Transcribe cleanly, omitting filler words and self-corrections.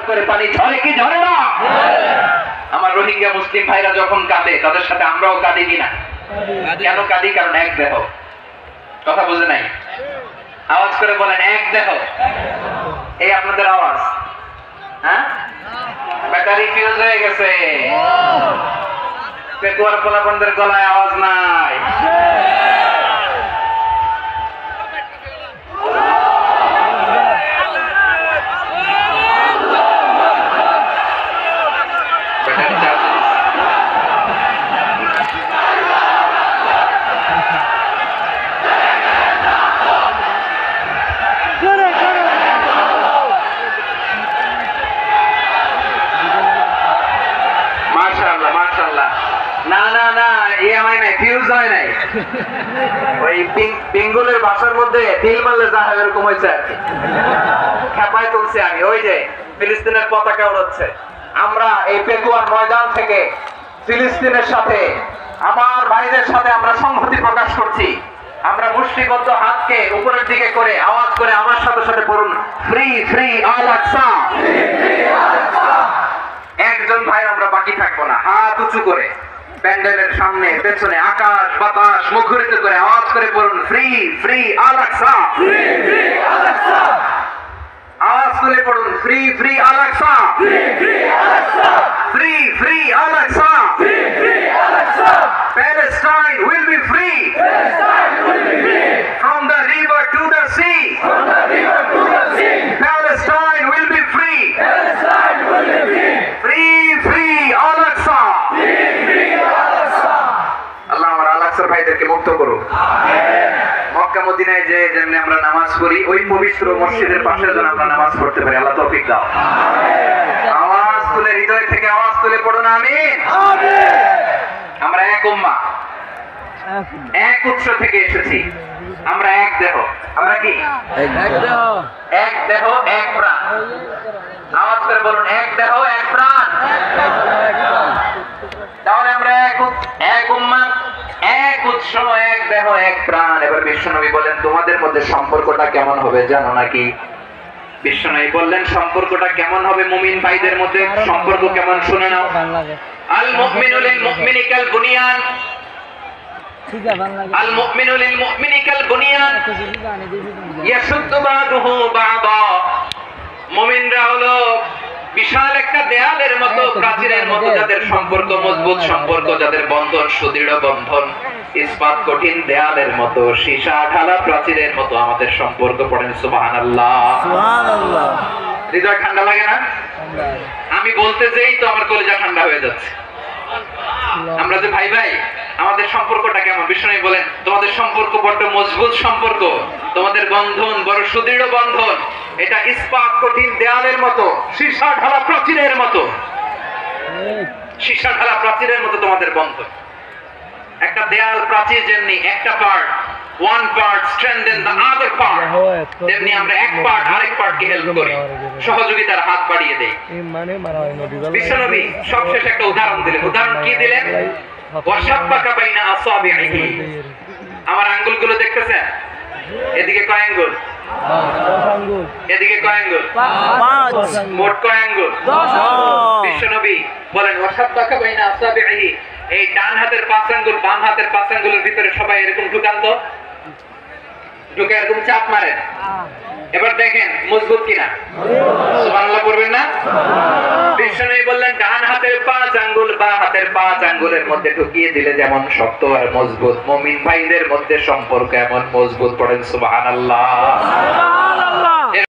করে পানি ঝরে কি ঝরে না? আমার রোহিঙ্গা মুসলিম ভাইরা যখন কাঁদে তাদের সাথে আমরাও কাঁদি কিনা? কেন কাঁদি? কারণ এক দেহ। কথা বুঝে নাই? আওয়াজ করে বলেন এক দেহ। এই আপনাদের আওয়াজ, হ্যাঁ? ব্যাটারি ফিউজ হয়ে গেছে, পেকুয়ার পোলাপনদের গলায় আওয়াজ নাই। বেঙ্গলের ভাষার মধ্যে তিল মারলে যা হয় এরকম হয়েছে আর কি। খেপায় তুলছে আমি, ওই যে ফিলিস্তিনের পতাকা উড়াচ্ছে। আমরা এই পেকুয়ার ময়দান থেকে ফিলিস্তিনের সাথে, আমার ভাইদের সাথে আমরা সংহতি প্রকাশ করছি। আমরা মুষ্টিবদ্ধ হাতকে উপরের দিকে করে আওয়াজ করে আমার সাথে সাথে বলুন, ফ্রি ফ্রি আল আকসা। একজন ভাই আমরা বাকি থাকবো না, হাত উঁচু করে প্যান্ডেলের সামনে পেছনে আকাশ বাতাস মুখরিত করে আওয়াজ করে বলুন, ফ্রি ফ্রি আল আকসা। আওয়াজ করে পড়ুন, free free Al Aqsa, free free Al Aqsa. Palestine will be free from the river to the sea. Palestine will be free. Free free Al Aqsa. আল্লাহ আমার আল আকসার ভাইদেরকে মুক্ত করুন। মক্কা মদিনায় যে যেমনি আমরা নামাজ পড়ি, ওই পবিত্র মসজিদের পাশে যেন আমরা নামাজ পড়তে পারি। আল্লাহ তৌফিক দাও। আওয়াজ তুলে, হৃদয় থেকে আওয়াজ তুলে পড়ুন আমিন। আমরা এক উম্মাহ, এক উৎস থেকে এসেছি। আমরা এক দেহ। আমরা কি? এক দেহ এক প্রাণ। আওয়াজ করে বলুন, এক দেহ এক প্রাণ। তাহলে আমরা এক উম্মাহ, এক উৎস, এক দেহ এক প্রাণ। এবার বিশ্বনবী বলেন, তোমাদের মধ্যে সম্পর্কটা কেমন হবে জানো নাকি? বিশ্বনবী বললেন, সম্পর্কটা কেমন হবে মুমিন ভাইদের মধ্যে? সম্পর্ক কেমন শুনে নাও। আল মুমিনু লিল মুমিনি কাল বুনিয়ান, আল মুমিনু লিল মুমিনি কাল বুনিয়ান ইয়াশুদ্দু বাদুহু বাদা। মুমিনরা হলো বিশাল একটা দেয়ালের মতো, প্রাচীরের মতো, যাদের সম্পর্ক মজবুত, সম্পর্ক যাদের বন্ধন সুদৃঢ় বন্ধন, ইস্পাত কঠিন দেয়ালের মতো, সীসা ঢালা প্রাচীরের মতো আমাদের সম্পর্ক। পড়েন সুবহানাল্লাহ। সুবহানাল্লাহ। হৃদয় ঠান্ডা লাগে না? আমি বলতে যেই তো আমার কলিজা ঠান্ডা হয়ে যাচ্ছে। আমরা যে ভাই ভাই, আমাদের সম্পর্কটা কেমন? বিষ্ণু বলেন, তোমাদের সম্পর্ক বড় মজবুত সম্পর্ক, তোমাদের বন্ধন বড় সুদৃঢ় বন্ধন। এটা ইস্পাত কঠিন দেয়ালের মতো, সীসা ঢালা প্রাচীরের মতো, সীসা ঢালা প্রাচীরের মতো তোমাদের বন্ধন। একটা দেয়াল প্রাচীর যেমনি একটা part, one part strengthen the other part, তেমনি আমরা এক পার্ট আরেক পার্টকে হেল্প করি, সহযোগিতার হাত বাড়িয়ে দেই। বিশ্বনবী সবশেষে একটা উদাহরণ দিলেন। উদাহরণ কি দিলেন? ওয়াশাব্বাকা বাইনা আসাবিহি। আমার আঙ্গুলগুলো দেখতেছেন? এদিকে কয় আঙ্গুল? 10 আঙ্গুল। এদিকে কয় আঙ্গুল? 5। মোট কয় আঙ্গুল? 10 আঙ্গুল। বিশ্বনবী বলেন, ওয়াশাব্বাকা বাইনা আসাবিহি। এই ডান হাতের 5 আঙ্গুল বাম হাতের 5 আঙ্গুলের ভিতরে সবাই এরকম ঢুকান তো, ঢুকে এরকম চাপ মারেন। এবার দেখেন মজবুত কিনা। সুবহানাল্লাহ পড়বেন না? বিশ্বনবী বললেন, ডান হাতের 5 আঙ্গুল বাম হাতের 5 আঙ্গুলের মধ্যে ঢুকিয়ে দিলে যেমন শক্ত আর মজবুত, মুমিন ভাইদের মধ্যে সম্পর্ক এমন মজবুত। পড়েন সুবহানাল্লাহ।